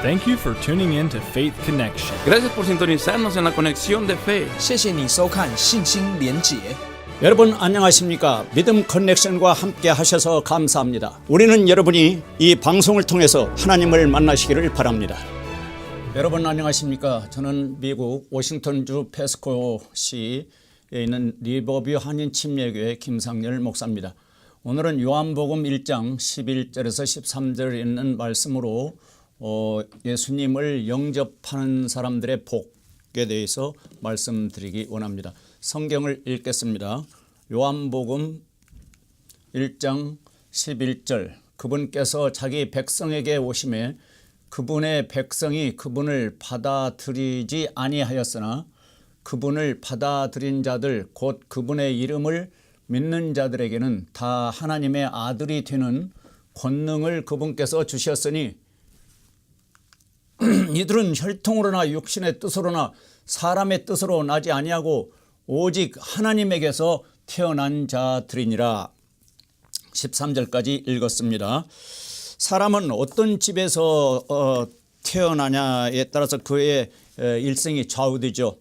Thank you for tuning in to Faith Connection. Gracias por sintonizarnos en la conexión de fe. 谢谢你收看信心连结。 여러분 안녕하십니까? 믿음 커넥션과 함께 하셔서 감사합니다. 우리는 여러분이 이 방송을 통해서 하나님을 만나시기를 바랍니다. 여러분 안녕하십니까? 저는 미국 워싱턴주 패스코시에 있는 리버뷰 한인 침례교회 김상열 목사입니다. 오늘은 요한복음 1장 11절에서 13절에 있는 말씀으로 예수님을 영접하는 사람들의 복에 대해서 말씀드리기 원합니다. 성경을 읽겠습니다. 요한복음 1장 11절 그분께서 자기 백성에게 오심에 그분의 백성이 그분을 받아들이지 아니하였으나 그분을 받아들인 자들 곧 그분의 이름을 믿는 자들에게는 다 하나님의 아들이 되는 권능을 그분께서 주셨으니 이들은 혈통으로나 육신의 뜻으로나 사람의 뜻으로 나지 아니하고 오직 하나님에게서 태어난 자들이니라. 13절까지 읽었습니다. 사람은 어떤 집에서 태어나냐에 따라서 그의 일생이 좌우되죠.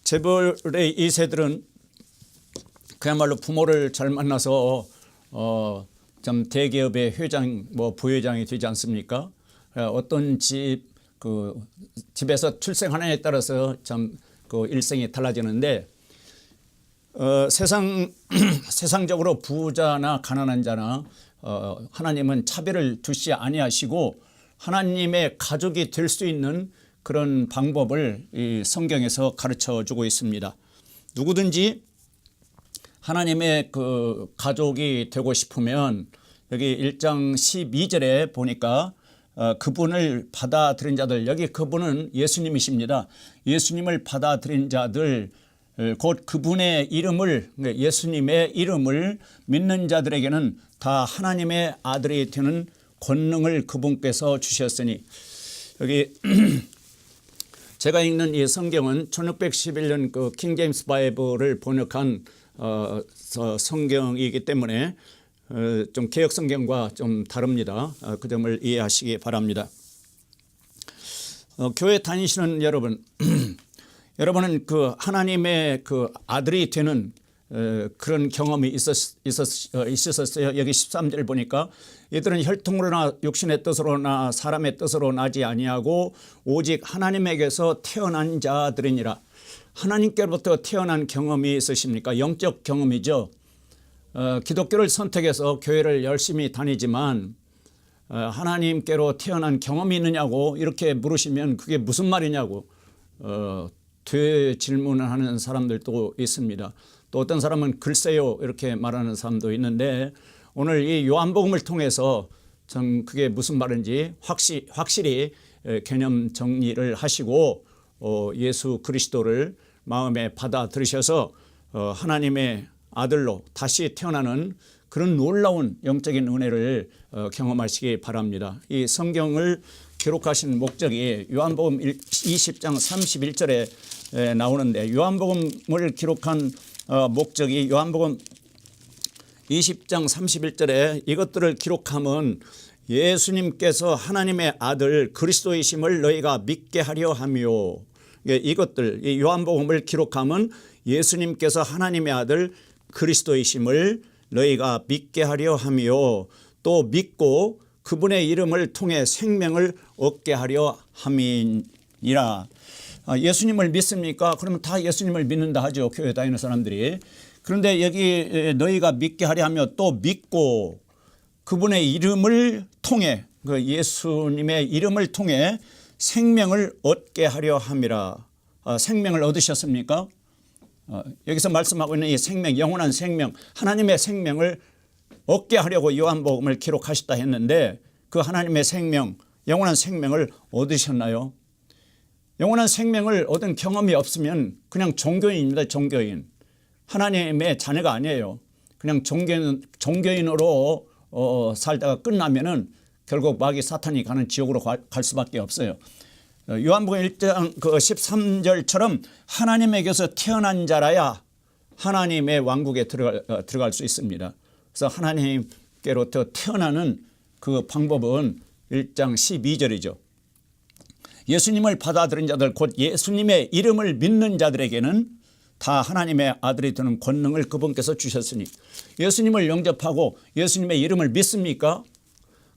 재벌의 2세들은 그야말로 부모를 잘 만나서 좀 대기업의 회장, 부회장이 되지 않습니까? 어떤 집에서 출생하느냐에 따라서 참 그 일생이 달라지는데 세상적으로 부자나 가난한 자나 하나님은 차별을 두시 아니하시고 하나님의 가족이 될 수 있는 그런 방법을 이 성경에서 가르쳐 주고 있습니다. 누구든지 하나님의 그 가족이 되고 싶으면 여기 1장 12절에 보니까 그분을 받아들인 자들, 여기 그분은 예수님이십니다. 예수님을 받아들인 자들 곧 그분의 이름을, 예수님의 이름을 믿는 자들에게는 다 하나님의 아들이 되는 권능을 그분께서 주셨으니, 여기 제가 읽는 이 성경은 1611년 그 킹제임스 바이블을 번역한 성경이기 때문에 좀 개혁 성경과 좀 다릅니다. 그 점을 이해하시기 바랍니다. 교회 다니시는 여러분, 여러분은 그 하나님의 그 아들이 되는 그런 경험이 있었어요. 여기 13절 보니까 이들은 혈통으로나 육신의 뜻으로나 사람의 뜻으로 나지 아니하고 오직 하나님에게서 태어난 자들이니라. 하나님께로부터 태어난 경험이 있으십니까? 영적 경험이죠. 기독교를 선택해서 교회를 열심히 다니지만 하나님께로 태어난 경험이 있느냐고 이렇게 물으시면 그게 무슨 말이냐고 되질문을 하는 사람들도 있습니다. 또 어떤 사람은 글쎄요 이렇게 말하는 사람도 있는데 오늘 이 요한복음을 통해서 전 그게 무슨 말인지 확실히 개념 정리를 하시고 예수 그리스도를 마음에 받아들이셔서 하나님의 아들로 다시 태어나는 그런 놀라운 영적인 은혜를 경험하시기 바랍니다. 이 성경을 기록하신 목적이 요한복음 20장 31절에 나오는데 요한복음을 기록한 목적이 요한복음 20장 31절에 이것들을 기록함은 예수님께서 하나님의 아들 그리스도이심을 너희가 믿게 하려 하며, 이것들 이 요한복음을 기록함은 예수님께서 하나님의 아들 그리스도이심을 너희가 믿게 하려 하며 또 믿고 그분의 이름을 통해 생명을 얻게 하려 함이니라. 예수님을 믿습니까? 그러면 다 예수님을 믿는다 하죠. 교회 다니는 사람들이. 그런데 여기 너희가 믿게 하려 하며 또 믿고 그분의 이름을 통해, 그 예수님의 이름을 통해 생명을 얻게 하려 함이라. 생명을 얻으셨습니까? 여기서 말씀하고 있는 이 생명, 영원한 생명, 하나님의 생명을 얻게 하려고 요한복음을 기록하셨다 했는데 그 하나님의 생명, 영원한 생명을 얻으셨나요? 영원한 생명을 얻은 경험이 없으면 그냥 종교인입니다. 종교인. 하나님의 자녀가 아니에요. 그냥 종교인으로 살다가 끝나면은 결국 마귀 사탄이 가는 지옥으로 갈 수밖에 없어요. 요한복음 1장 13절처럼 하나님에게서 태어난 자라야 하나님의 왕국에 들어갈 수 있습니다. 그래서 하나님께로부터 태어나는 그 방법은 1장 12절이죠. 예수님을 받아들인 자들 곧 예수님의 이름을 믿는 자들에게는 다 하나님의 아들이 되는 권능을 그분께서 주셨으니 예수님을 영접하고 예수님의 이름을 믿습니까?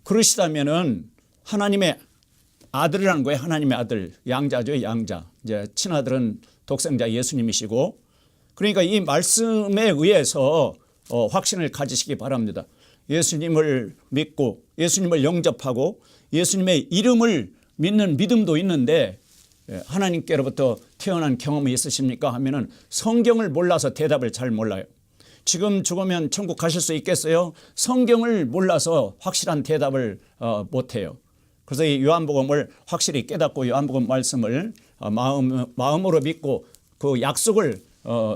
그러시다면은 하나님의 아들이라는 거예요. 하나님의 아들, 양자죠, 양자. 이제 친아들은 독생자 예수님이시고, 그러니까 이 말씀에 의해서 확신을 가지시기 바랍니다. 예수님을 믿고 예수님을 영접하고 예수님의 이름을 믿는 믿음도 있는데 하나님께로부터 태어난 경험이 있으십니까 하면은 성경을 몰라서 대답을 잘 몰라요. 지금 죽으면 천국 가실 수 있겠어요? 성경을 몰라서 확실한 대답을 못해요. 그래서 이 요한복음을 확실히 깨닫고 요한복음 말씀을 마음으로 믿고 그 약속을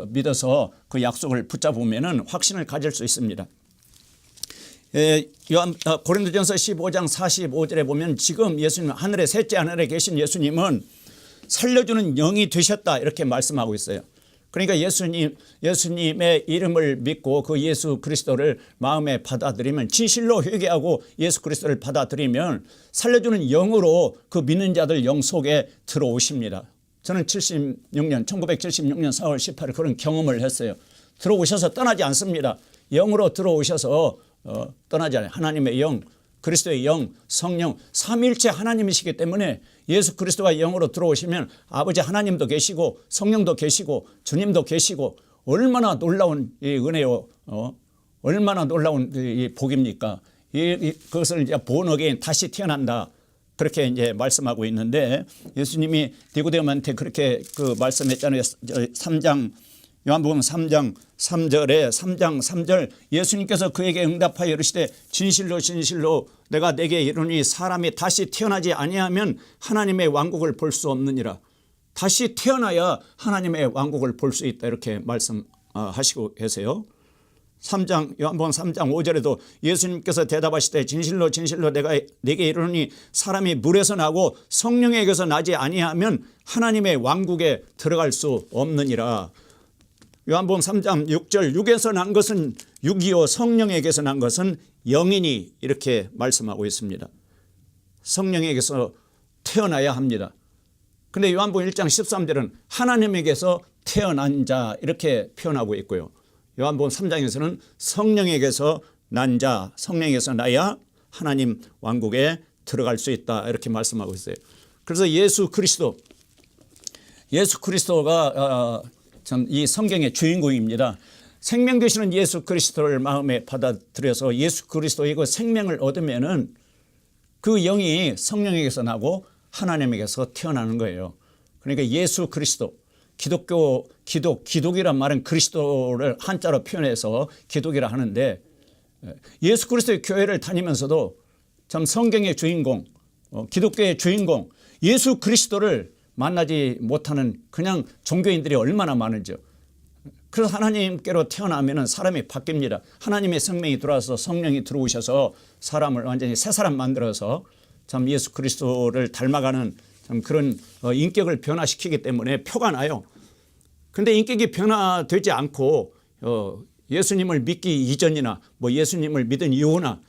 믿어서 그 약속을 붙잡으면은 확신을 가질 수 있습니다. 고린도전서 15장 45절에 보면 지금 예수님 하늘의 셋째 하늘에 계신 예수님은 살려주는 영이 되셨다 이렇게 말씀하고 있어요. 그러니까 예수님의 이름을 믿고 그 예수 그리스도를 마음에 받아들이면 진실로 회개하고 예수 그리스도를 받아들이면 살려주는 영으로 그 믿는 자들 영 속에 들어오십니다. 저는 1976년 4월 18일 그런 경험을 했어요. 들어오셔서 떠나지 않습니다. 영으로 들어오셔서 떠나지 않아요. 하나님의 영, 그리스도의 영, 성령 삼위일체 하나님이시기 때문에 예수 그리스도가 영으로 들어오시면 아버지 하나님도 계시고 성령도 계시고 주님도 계시고 얼마나 놀라운 이 은혜요, 얼마나 놀라운 이 복입니까? 그것을 이제 born again 다시 태어난다. 그렇게 이제 말씀하고 있는데 예수님이 니고데모한테 그렇게 그 말씀했잖아요. 3장 요한복음 3장 3절에 3장 3절 예수님께서 그에게 응답하여 이르시되 진실로 진실로 내가 네게 이르니 사람이 다시 태어나지 아니하면 하나님의 왕국을 볼 수 없느니라. 다시 태어나야 하나님의 왕국을 볼 수 있다 이렇게 말씀하시고 계세요. 요한복음 3장 5절에도 예수님께서 대답하시되 진실로 진실로 내가 네게 이르니 사람이 물에서 나고 성령에게서 나지 아니하면 하나님의 왕국에 들어갈 수 없느니라. 요한복음 3장 6절 육에서 난 것은 육이요 성령에게서 난 것은 영이니 이렇게 말씀하고 있습니다. 성령에게서 태어나야 합니다. 그런데 요한복음 1장 13절은 하나님에게서 태어난 자 이렇게 표현하고 있고요. 요한복음 3장에서는 성령에게서 난 자, 성령에게서 나야 하나님 왕국에 들어갈 수 있다 이렇게 말씀하고 있어요. 그래서 예수 그리스도가 참 이 성경의 주인공입니다. 생명 되시는 예수 그리스도를 마음에 받아들여서 예수 그리스도의 그 생명을 얻으면은 그 영이 성령에게서 나고 하나님에게서 태어나는 거예요. 그러니까 예수 그리스도 기독이란 말은 그리스도를 한자로 표현해서 기독이라 하는데 예수 그리스도의 교회를 다니면서도 참 성경의 주인공, 기독교의 주인공 예수 그리스도를 만나지 못하는 그냥 종교인들이 얼마나 많은지요. 그래서 하나님께로 태어나면 사람이 바뀝니다. 하나님의 생명이 들어와서 성령이 들어오셔서 사람을 완전히 새 사람 만들어서 참 예수 그리스도를 닮아가는 참 그런 인격을 변화시키기 때문에 표가 나요. 그런데 인격이 변화되지 않고 예수님을 믿기 이전이나 뭐 예수님을 믿은 이후나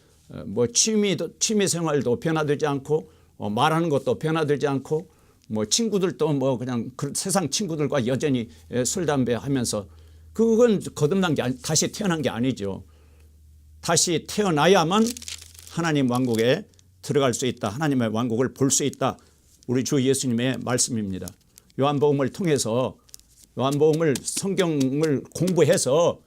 뭐 취미 생활도 변화되지 않고 말하는 것도 변화되지 않고 뭐 친구들도 뭐 그냥 세상 친구들과 여전히 술 담배 하면서 그건 거듭난 게 다시 태어난 게 아니죠. 다시 태어나야만 하나님 왕국에 들어갈 수 있다. 하나님의 왕국을 볼 수 있다. 우리 주 예수님의 말씀입니다. 요한복음을 통해서 요한복음을 성경을 공부해서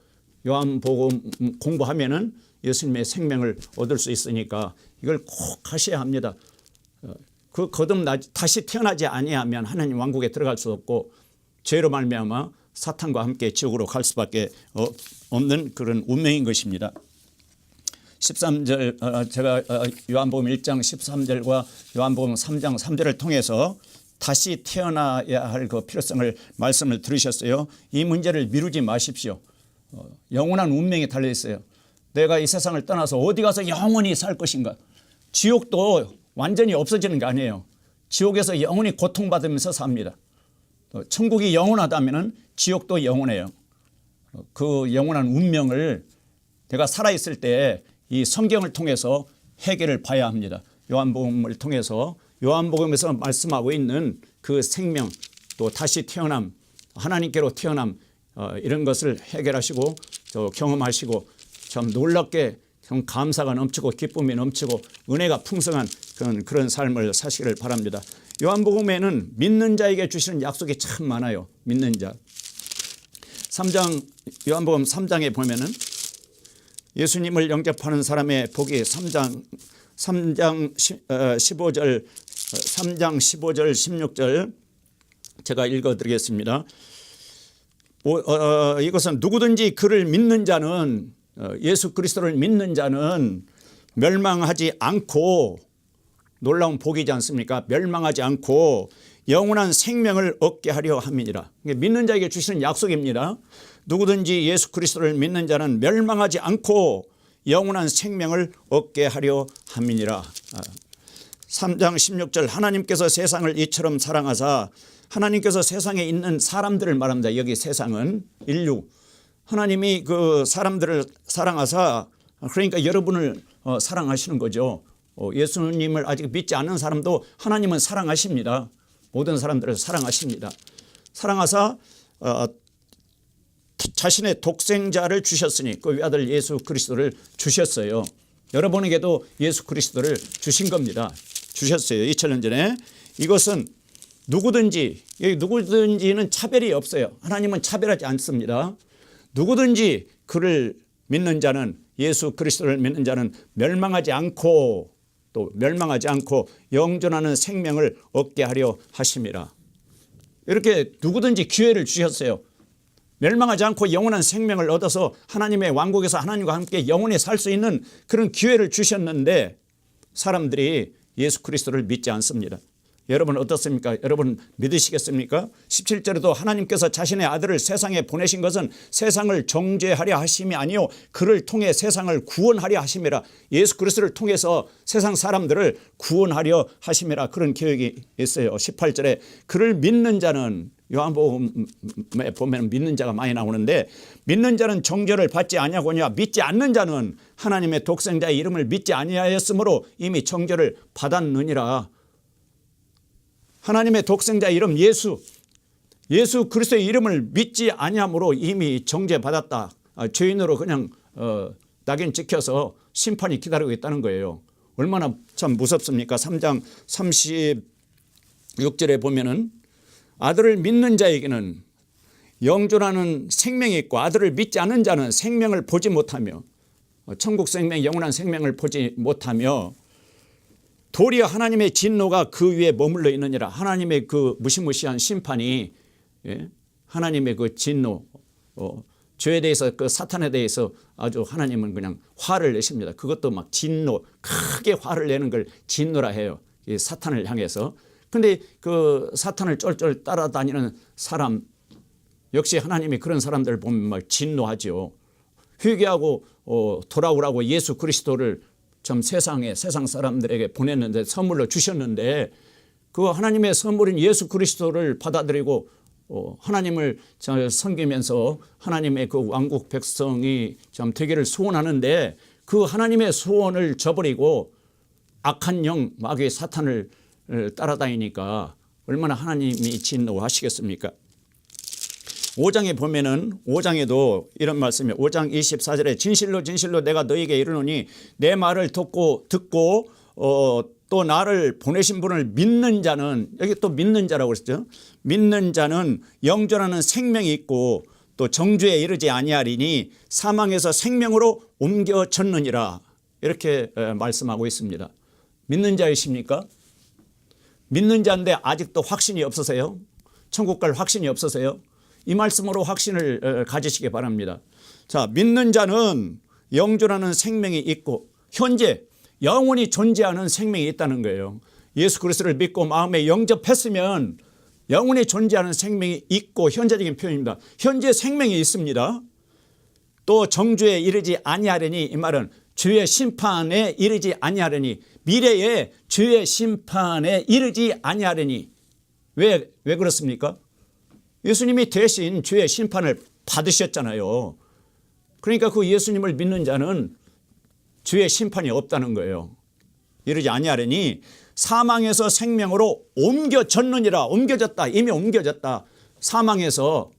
요한복음 공부하면은 예수님의 생명을 얻을 수 있으니까 이걸 꼭 하셔야 합니다. 그 다시 태어나지 아니하면 하나님 왕국에 들어갈 수 없고 죄로 말미암아 사탄과 함께 지옥으로 갈 수밖에 없는 그런 운명인 것입니다. 13절 제가 요한복음 1장 13절과 요한복음 3장 3절을 통해서 다시 태어나야 할 그 필요성을 말씀을 들으셨어요. 이 문제를 미루지 마십시오. 영원한 운명이 달려 있어요. 내가 이 세상을 떠나서 어디 가서 영원히 살 것인가. 지옥도 완전히 없어지는 게 아니에요. 지옥에서 영원히 고통받으면서 삽니다. 천국이 영원하다면 지옥도 영원해요. 그 영원한 운명을 내가 살아있을 때 이 성경을 통해서 해결을 봐야 합니다. 요한복음을 통해서 요한복음에서 말씀하고 있는 그 생명 또 다시 태어남 하나님께로 태어남 이런 것을 해결하시고 또 경험하시고 참 놀랍게 참 감사가 넘치고 기쁨이 넘치고 은혜가 풍성한 그런 삶을 사시기를 바랍니다. 요한복음에는 믿는 자에게 주시는 약속이 참 많아요. 믿는 자. 3장 요한복음 3장에 보면은 예수님을 영접하는 사람의 복이 3장 15절 16절 제가 읽어드리겠습니다. 이것은 누구든지 그를 믿는 자는 예수 그리스도를 믿는 자는 멸망하지 않고 놀라운 복이지 않습니까? 멸망하지 않고 영원한 생명을 얻게 하려 함이니라. 믿는 자에게 주시는 약속입니다. 누구든지 예수 그리스도를 믿는 자는 멸망하지 않고 영원한 생명을 얻게 하려 함이니라. 3장 16절 하나님께서 세상을 이처럼 사랑하사 하나님께서 세상에 있는 사람들을 말합니다. 여기 세상은 인류 하나님이 그 사람들을 사랑하사 그러니까 여러분을 사랑하시는 거죠. 예수님을 아직 믿지 않는 사람도 하나님은 사랑하십니다. 모든 사람들을 사랑하십니다. 사랑하사 자신의 독생자를 주셨으니 그 외아들 예수 그리스도를 주셨어요. 여러분에게도 예수 그리스도를 주신 겁니다. 주셨어요. 2000년 전에. 이것은 누구든지 여기 누구든지는 차별이 없어요. 하나님은 차별하지 않습니다. 누구든지 그를 믿는 자는 예수 그리스도를 믿는 자는 멸망하지 않고 또 멸망하지 않고 영존하는 생명을 얻게 하려 하심이라. 이렇게 누구든지 기회를 주셨어요. 멸망하지 않고 영원한 생명을 얻어서 하나님의 왕국에서 하나님과 함께 영원히 살 수 있는 그런 기회를 주셨는데 사람들이 예수 그리스도를 믿지 않습니다. 여러분 어떻습니까? 여러분 믿으시겠습니까? 17절에도 하나님께서 자신의 아들을 세상에 보내신 것은 세상을 정죄하려 하심이 아니요 그를 통해 세상을 구원하려 하심이라. 예수 그리스도를 통해서 세상 사람들을 구원하려 하심이라. 그런 기억이 있어요. 18절에 그를 믿는 자는 요한복음에 보면 믿는 자가 많이 나오는데 믿는 자는 정죄를 받지 아니하거니와 믿지 않는 자는 하나님의 독생자의 이름을 믿지 아니하였으므로 이미 정죄를 받았느니라. 하나님의 독생자 이름 예수 그리스도의 이름을 믿지 아니함으로 이미 정죄받았다. 죄인으로 그냥 낙인 찍혀서 심판이 기다리고 있다는 거예요. 얼마나 참 무섭습니까? 3장 36절에 보면은 아들을 믿는 자에게는 영존하는 생명이 있고 아들을 믿지 않는 자는 생명을 보지 못하며 천국 생명 영원한 생명을 보지 못하며 도리어 하나님의 진노가 그 위에 머물러 있느니라. 하나님의 그 무시무시한 심판이 하나님의 그 진노 죄에 대해서 그 사탄에 대해서 아주 하나님은 그냥 화를 내십니다. 그것도 막 진노 크게 화를 내는 걸 진노라 해요. 이 사탄을 향해서. 그런데 그 사탄을 쫄쫄 따라다니는 사람 역시 하나님이 그런 사람들을 보면 막 진노하죠. 회개하고 돌아오라고 예수 그리스도를 좀 세상 사람들에게 보냈는데 선물로 주셨는데 그 하나님의 선물인 예수 그리스도를 받아들이고 하나님을 섬기면서 하나님의 그 왕국 백성이 좀 되기를 소원하는데 그 하나님의 소원을 저버리고 악한 영 마귀의 사탄을 따라다니니까 얼마나 하나님이 진노하시겠습니까? 5장에 보면은 5장에도 이런 말씀이에요. 5장 24절에 진실로 진실로 내가 너에게 이르노니 내 말을 듣고 또 나를 보내신 분을 믿는 자는 여기 또 믿는 자라고 그랬죠. 믿는 자는 영존하는 생명이 있고 또 정죄에 이르지 아니하리니 사망에서 생명으로 옮겨졌느니라. 이렇게 말씀하고 있습니다. 믿는 자이십니까? 믿는 자인데 아직도 확신이 없으세요? 천국 갈 확신이 없으세요? 이 말씀으로 확신을 가지시기 바랍니다. 자, 믿는 자는 영존하는 생명이 있고 현재 영원히 존재하는 생명이 있다는 거예요. 예수 그리스도를 믿고 마음에 영접했으면 영원히 존재하는 생명이 있고 현재적인 표현입니다. 현재 생명이 있습니다. 또 정죄에 이르지 아니하려니 이 말은 주의 심판에 이르지 아니하려니 미래에 주의 심판에 이르지 아니하려니 왜 그렇습니까? 예수님이 대신 주의 심판을 받으셨잖아요. 그러니까 그 예수님을 믿는 자는 주의 심판이 없다는 거예요. 이르지 아니하려니 사망에서 생명으로 옮겨졌느니라. 옮겨졌다. 이미 옮겨졌다. 사망에서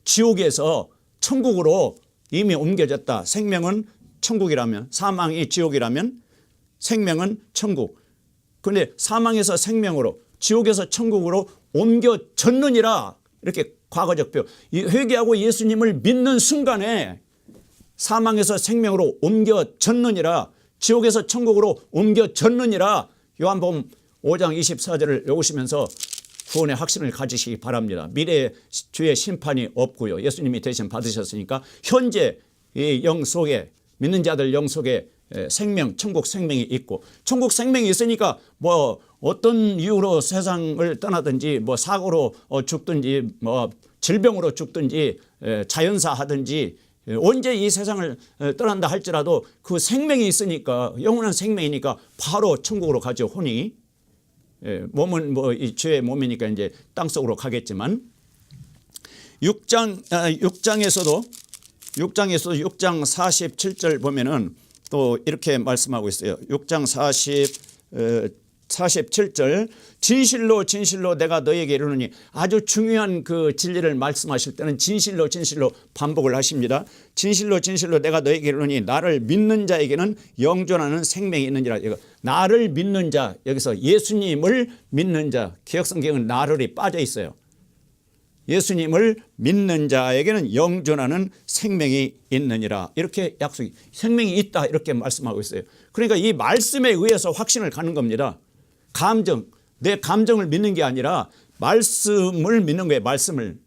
지옥에서 천국으로 이미 옮겨졌다. 생명은 천국이라면, 사망이 지옥이라면 생명은 천국. 그런데 사망에서 생명으로, 지옥에서 천국으로 옮겨졌느니라. 이렇게 과거적 표. 회개하고 예수님을 믿는 순간에 사망에서 생명으로 옮겨졌느니라. 지옥에서 천국으로 옮겨졌느니라. 요한복음 5장 24절을 읽으시면서 구원의 확신을 가지시기 바랍니다. 미래의 주의 심판이 없고요. 예수님이 대신 받으셨으니까 현재 이 영 속에, 믿는 자들 영 속에 생명, 천국 생명이 있고, 천국 생명이 있으니까 뭐 어떤 이유로 세상을 떠나든지, 뭐 사고로 죽든지, 뭐 질병으로 죽든지, 자연사 하든지, 언제 이 세상을 떠난다 할지라도 그 생명이 있으니까, 영원한 생명이니까 바로 천국으로 가죠. 혼이. 몸은 뭐 이 죄의 몸이니까 이제 땅속으로 가겠지만, 6장에서도 6장 47절 보면은 또 이렇게 말씀하고 있어요. 6장 47절 진실로 진실로 내가 너에게 이르노니, 아주 중요한 그 진리를 말씀하실 때는 진실로 진실로 반복을 하십니다. 진실로 진실로 내가 너에게 이르노니 나를 믿는 자에게는 영존하는 생명이 있느니라. 이거 나를 믿는 자, 여기서 예수님을 믿는 자, 개역성경은 나를이 빠져 있어요. 예수님을 믿는 자에게는 영존하는 생명이 있느니라. 이렇게 약속이, 생명이 있다 이렇게 말씀하고 있어요. 그러니까 이 말씀에 의해서 확신을 갖는 겁니다. 감정, 내 감정을 믿는 게 아니라 말씀을 믿는 거예요. 말씀을.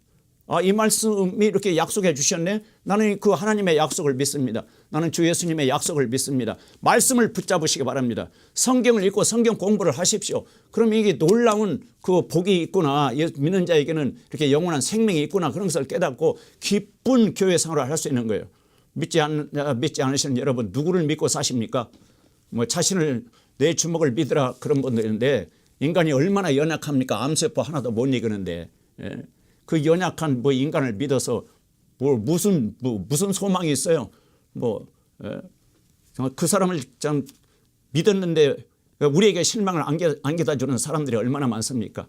이 말씀이 이렇게 약속해 주셨네. 나는 그 하나님의 약속을 믿습니다. 나는 주 예수님의 약속을 믿습니다. 말씀을 붙잡으시기 바랍니다. 성경을 읽고 성경 공부를 하십시오. 그럼 이게 놀라운 그 복이 있구나. 믿는 자에게는 이렇게 영원한 생명이 있구나. 그런 것을 깨닫고 기쁜 교회 생활을 할 수 있는 거예요. 믿지 않으시는 여러분, 누구를 믿고 사십니까? 뭐 자신을, 내 주먹을 믿으라 그런 분들인데, 인간이 얼마나 연약합니까? 암세포 하나도 못 이기는데, 그 연약한 뭐 인간을 믿어서 무슨 소망이 있어요? 그 사람을 참 믿었는데 우리에게 실망을 안겨다 주는 사람들이 얼마나 많습니까?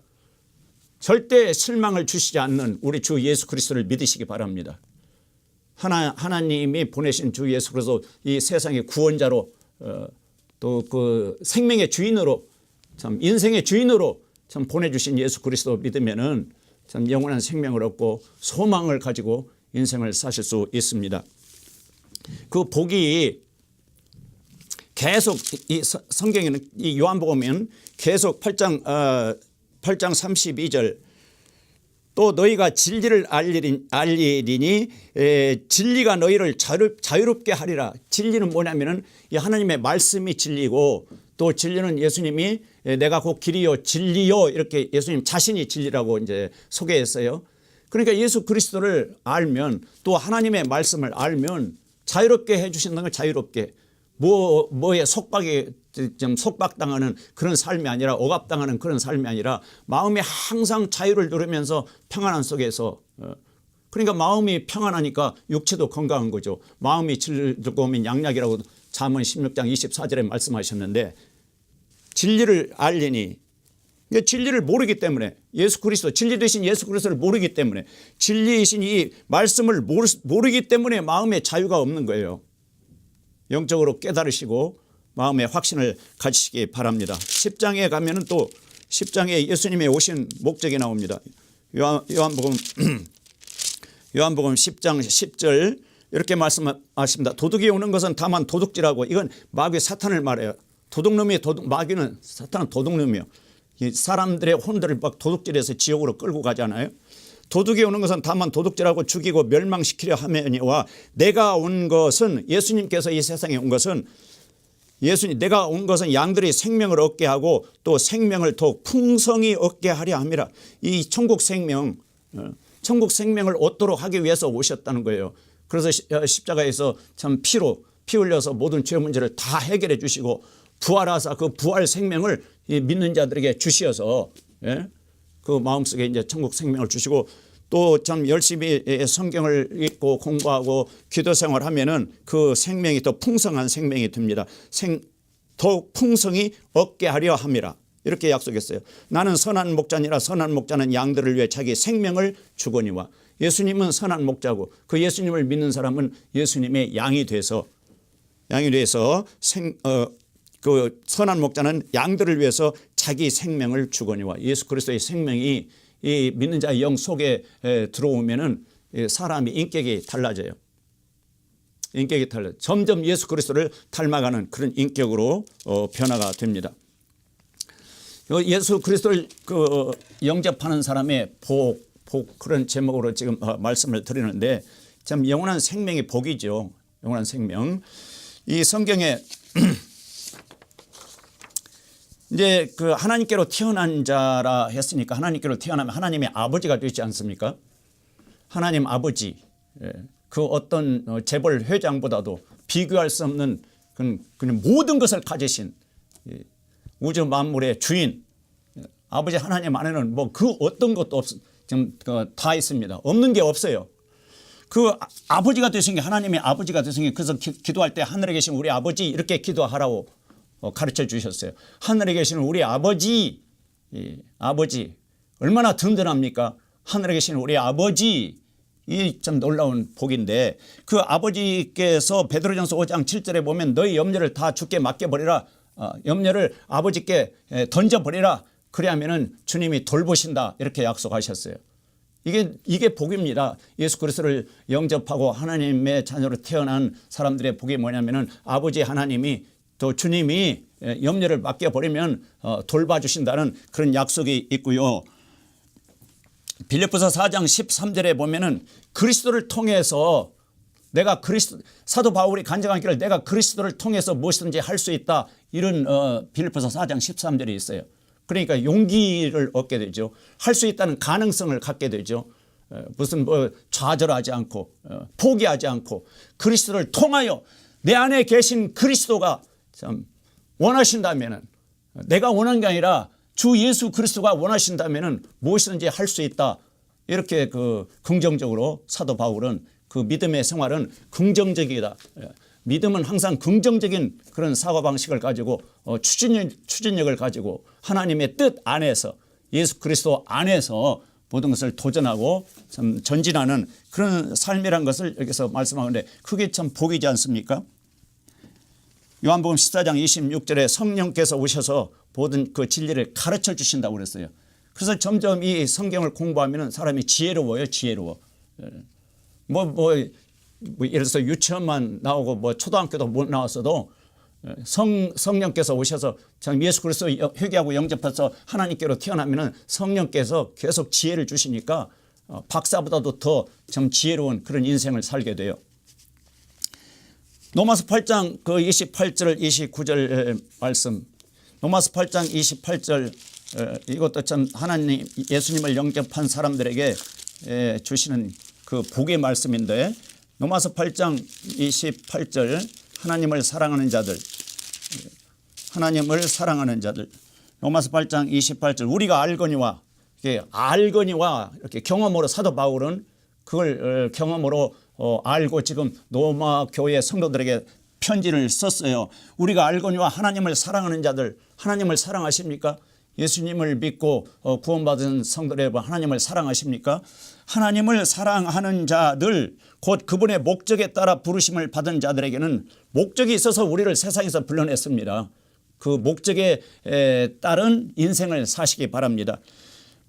절대 실망을 주시지 않는 우리 주 예수 그리스도를 믿으시기 바랍니다. 하나님이 보내신 주 예수 그리스도, 이 세상의 구원자로, 또 그 생명의 주인으로, 참 인생의 주인으로 참 보내주신 예수 그리스도 믿으면은 참 영원한 생명을 얻고 소망을 가지고 인생을 사실 수 있습니다. 그 복이 계속 이 성경에는, 이 요한복음에는 계속 8장 32절, 또 너희가 진리를 알리리니 진리가 너희를 자유롭게 하리라. 진리는 뭐냐면은 이 하나님의 말씀이 진리고, 또 진리는 예수님이 내가 곧 길이요 진리요 이렇게 예수님 자신이 진리라고 이제 소개했어요. 그러니까 예수 그리스도를 알면, 또 하나님의 말씀을 알면 자유롭게 해주신다는 걸, 자유롭게 뭐에 속박당하는 그런 삶이 아니라, 억압당하는 그런 삶이 아니라 마음이 항상 자유를 누리면서 평안한 속에서, 그러니까 마음이 평안하니까 육체도 건강한 거죠. 마음이 즐거우면 양약이라고 잠언 16장 24절에 말씀하셨는데, 진리를 알리니, 진리를 모르기 때문에, 예수 그리스도, 진리 되신 예수 그리스도를 모르기 때문에, 진리이신 이 말씀을 모르기 때문에 마음에 자유가 없는 거예요. 영적으로 깨달으시고 마음의 확신을 가지시기 바랍니다. 10장에 가면은 또 10장에 예수님의 오신 목적이 나옵니다. 요한복음 10장 10절 이렇게 말씀하십니다. 도둑이 오는 것은 다만 도둑질하고, 이건 마귀 사탄을 말해요. 마귀는, 사탄은 도둑놈이요. 사람들의 혼들을 막 도둑질해서 지옥으로 끌고 가잖아요. 도둑이 오는 것은 다만 도둑질하고 죽이고 멸망시키려 함이니와, 내가 온 것은, 예수님께서 이 세상에 온 것은, 내가 온 것은 양들이 생명을 얻게 하고 또 생명을 더욱 풍성히 얻게 하려 함이라. 이 천국 생명을 얻도록 하기 위해서 오셨다는 거예요. 그래서 십자가에서 참 피 흘려서 모든 죄 문제를 다 해결해 주시고, 부활하사 그 부활 생명을 믿는 자들에게 주시어서, 그 마음속에 이제 천국 생명을 주시고, 또 참 열심히 성경을 읽고 공부하고 기도 생활하면은 그 생명이 더 풍성한 생명이 됩니다. 더욱 풍성히 얻게 하려 함이라. 이렇게 약속했어요. 나는 선한 목자니라. 선한 목자는 양들을 위해 자기 생명을 주거니와. 예수님은 선한 목자고 그 예수님을 믿는 사람은 예수님의 양이 돼서 그 선한 목자는 양들을 위해서 자기 생명을 주거니와. 예수 그리스도의 생명이 이 믿는 자의 영 속에 들어오면은 사람이 인격이 달라져요. 인격이 달라져. 점점 예수 그리스도를 닮아가는 그런 인격으로 변화가 됩니다. 예수 그리스도를 영접하는 사람의 복 그런 제목으로 지금 말씀을 드리는데 참 영원한 생명이 복이죠. 영원한 생명. 이 성경에 이제 그 하나님께로 태어난 자라 했으니까 하나님께로 태어나면 하나님의 아버지가 되지 않습니까? 하나님 아버지, 그 어떤 재벌 회장보다도 비교할 수 없는 그냥 모든 것을 가지신 우주 만물의 주인 아버지 하나님 안에는 뭐 그 어떤 것도 지금 다 있습니다. 없는 게 없어요. 그 아버지가 되신 게 하나님의 아버지가 되신 게 그래서 기도할 때 하늘에 계신 우리 아버지 이렇게 기도하라고 가르쳐 주셨어요. 하늘에 계시는 우리 아버지, 아버지 얼마나 든든합니까? 하늘에 계시는 우리 아버지, 이 참 놀라운 복인데 그 아버지께서 베드로전서 5장 7절에 보면 너희 염려를 다 주께 맡겨버리라. 염려를 아버지께 던져버리라. 그래야면은 주님이 돌보신다. 이렇게 약속하셨어요. 이게 복입니다. 예수 그리스도를 영접하고 하나님의 자녀로 태어난 사람들의 복이 뭐냐면은 아버지 하나님이 또 주님이 염려를 맡겨버리면 돌봐주신다는 그런 약속이 있고요. 빌립보서 4장 13절에 보면은 그리스도를 통해서 내가 사도 바울이 간증하기를 내가 그리스도를 통해서 무엇이든지 할 수 있다. 이런 빌립보서 4장 13절이 있어요. 그러니까 용기를 얻게 되죠. 할 수 있다는 가능성을 갖게 되죠. 무슨 뭐 좌절하지 않고 포기하지 않고 그리스도를 통하여 내 안에 계신 그리스도가 참 원하신다면은 내가 원하는 게 아니라 주 예수 그리스도가 원하신다면은 무엇이든지 할 수 있다. 이렇게 긍정적으로 사도 바울은 그 믿음의 생활은 긍정적이다. 믿음은 항상 긍정적인 그런 사고방식을 가지고 추진력을 가지고 하나님의 뜻 안에서 예수 그리스도 안에서 모든 것을 도전하고 참 전진하는 그런 삶이란 것을 여기서 말씀하는데 그게 참 복이지 않습니까? 요한복음 14장 26절에 성령께서 오셔서 모든 그 진리를 가르쳐 주신다고 그랬어요. 그래서 점점 이 성경을 공부하면 사람이 지혜로워요. 지혜로워. 예를 들어서 유치원만 나오고 뭐 초등학교도 못 나왔어도 성령께서 오셔서 참 예수 그리스도 회개하고 영접해서 하나님께로 태어나면은 성령께서 계속 지혜를 주시니까 박사보다도 더 참 지혜로운 그런 인생을 살게 돼요. 로마서 8장 28절 29절 말씀. 로마서 8장 28절 이것도 참 하나님 예수님을 영접한 사람들에게 주시는 그 복의 말씀인데 로마서 8장 28절 하나님을 사랑하는 자들 로마서 8장 28절 우리가 알거니와 이렇게 경험으로 사도 바울은 그걸 경험으로 알고 지금 로마 교회 성도들에게 편지를 썼어요. 우리가 알거니와 하나님을 사랑하는 자들 하나님을 사랑하십니까? 예수님을 믿고 구원받은 성도들 하나님을 사랑하십니까? 하나님을 사랑하는 자들 곧 그분의 목적에 따라 부르심을 받은 자들에게는 목적이 있어서 우리를 세상에서 불러냈습니다. 그 목적에 따른 인생을 사시기 바랍니다.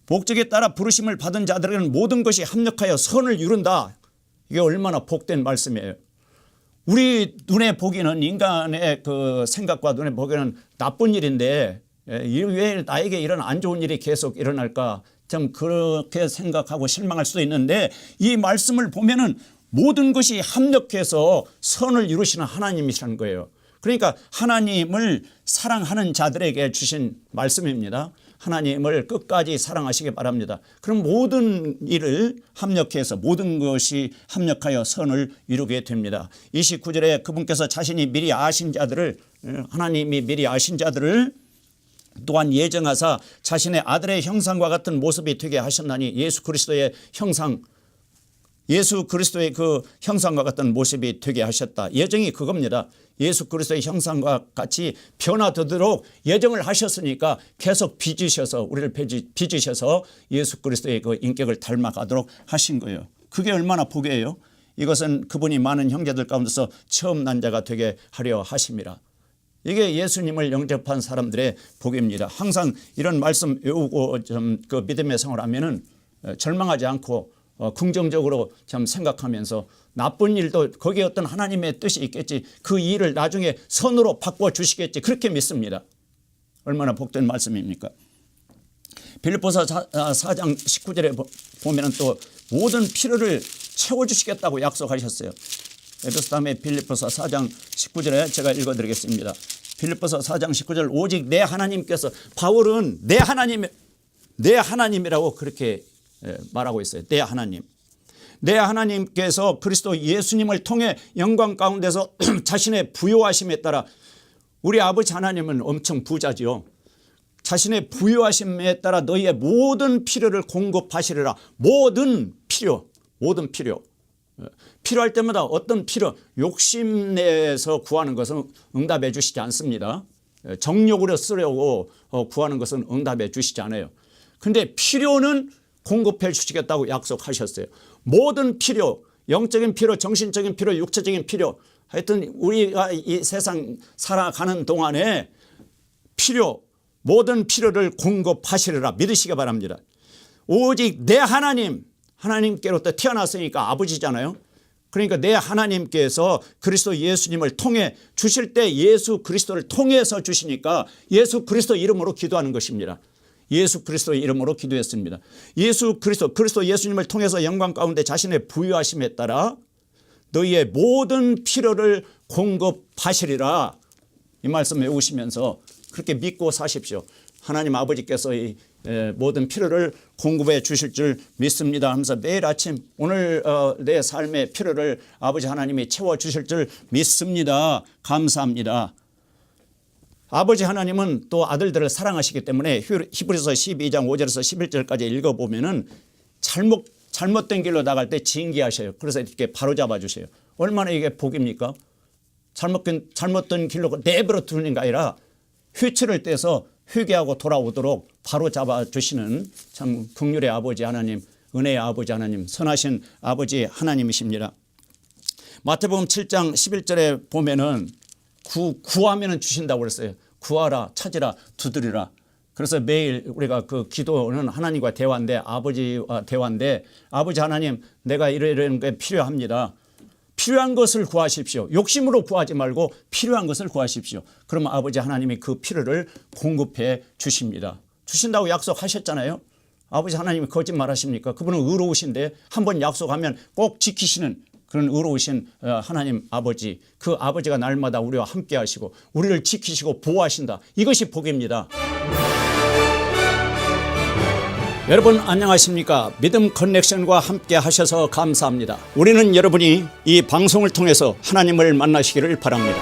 목적에 따라 부르심을 받은 자들에게는 모든 것이 합력하여 선을 이룬다. 이게 얼마나 복된 말씀이에요. 우리 눈에 보기는 인간의 그 생각과 눈에 보기는 나쁜 일인데 왜 나에게 이런 안 좋은 일이 계속 일어날까 참 그렇게 생각하고 실망할 수도 있는데 이 말씀을 보면은 모든 것이 합력해서 선을 이루시는 하나님이시라는 거예요. 그러니까 하나님을 사랑하는 자들에게 주신 말씀입니다. 하나님을 끝까지 사랑하시기 바랍니다. 그럼 모든 일을 합력해서 모든 것이 합력하여 선을 이루게 됩니다. 29절에 그분께서 자신이 미리 아신 자들을 하나님이 미리 아신 자들을 또한 예정하사 자신의 아들의 형상과 같은 모습이 되게 하셨나니 예수 그리스도의 형상 예수 그리스도의 그 형상과 같은 모습이 되게 하셨다. 예정이 그겁니다. 예수 그리스도의 형상과 같이 변화되도록 예정을 하셨으니까 계속 빚으셔서 우리를 빚으셔서 예수 그리스도의 그 인격을 닮아가도록 하신 거예요. 그게 얼마나 복이에요. 이것은 그분이 많은 형제들 가운데서 처음 난 자가 되게 하려 하심이라. 이게 예수님을 영접한 사람들의 복입니다. 항상 이런 말씀 외우고 좀 그 믿음의 생활을 하면은 절망하지 않고 긍정적으로 참 생각하면서 나쁜 일도 거기에 어떤 하나님의 뜻이 있겠지. 그 일을 나중에 선으로 바꿔 주시겠지. 그렇게 믿습니다. 얼마나 복된 말씀입니까? 빌립보서 4장 19절에 보면은 또 모든 필요를 채워주시겠다고 약속하셨어요. 그래서 다음에 빌립보서 4장 19절에 제가 읽어드리겠습니다. 빌립보서 4장 19절 오직 내 하나님께서 바울은 내 하나님이라고 그렇게 말하고 있어요. 내 하나님. 내 하나님께서 그리스도 예수님을 통해 영광 가운데서 자신의 부요하심에 따라 우리 아버지 하나님은 엄청 부자지요. 자신의 부요하심에 따라 너희의 모든 필요를 공급하시리라. 모든 필요. 필요할 때마다 어떤 필요, 욕심내서 구하는 것은 응답해 주시지 않습니다. 정욕으로 쓰려고 구하는 것은 응답해 주시지 않아요. 그런데 필요는 공급해 주시겠다고 약속하셨어요. 모든 필요, 영적인 필요, 정신적인 필요, 육체적인 필요, 하여튼 우리가 이 세상 살아가는 동안에 모든 필요를 공급하시리라 믿으시기 바랍니다. 오직 내 하나님께로부터 태어났으니까 아버지잖아요. 그러니까 내 하나님께서 그리스도 예수님을 통해 주실 때 예수 그리스도를 통해서 주시니까 예수 그리스도 이름으로 기도하는 것입니다. 예수 그리스도의 이름으로 기도했습니다. 예수 그리스도 예수님을 통해서 영광 가운데 자신의 부유하심에 따라 너희의 모든 필요를 공급하시리라. 이 말씀 외우시면서 그렇게 믿고 사십시오. 하나님 아버지께서 이 모든 필요를 공급해 주실 줄 믿습니다 하면서 매일 아침 오늘 내 삶의 필요를 아버지 하나님이 채워주실 줄 믿습니다. 감사합니다. 아버지 하나님은 또 아들들을 사랑하시기 때문에 히브리서 12장 5절에서 11절까지 읽어보면은 잘못된 길로 나갈 때 징계하셔요. 그래서 이렇게 바로잡아 주세요. 얼마나 이게 복입니까? 잘못된 길로 내버려 두는 게 아니라 휘치를 떼서 회개하고 돌아오도록 바로잡아 주시는 참 긍휼의 아버지 하나님, 은혜의 아버지 하나님, 선하신 아버지 하나님이십니다. 마태복음 7장 11절에 보면은 구하면은 주신다고 그랬어요. 구하라, 찾으라, 두드리라. 그래서 매일 우리가 그 기도는 하나님과 대화인데 아버지와 대화인데 아버지 하나님 내가 이런 게 필요합니다. 필요한 것을 구하십시오. 욕심으로 구하지 말고 필요한 것을 구하십시오. 그러면 아버지 하나님이 그 필요를 공급해 주십니다. 주신다고 약속하셨잖아요. 아버지 하나님이 거짓말하십니까? 그분은 의로우신데 한번 약속하면 꼭 지키시는 그런 의로우신 하나님 아버지, 그 아버지가 날마다 우리와 함께 하시고 우리를 지키시고 보호하신다. 이것이 복입니다. 여러분 안녕하십니까? 믿음 커넥션과 함께 하셔서 감사합니다. 우리는 여러분이 이 방송을 통해서 하나님을 만나시기를 바랍니다.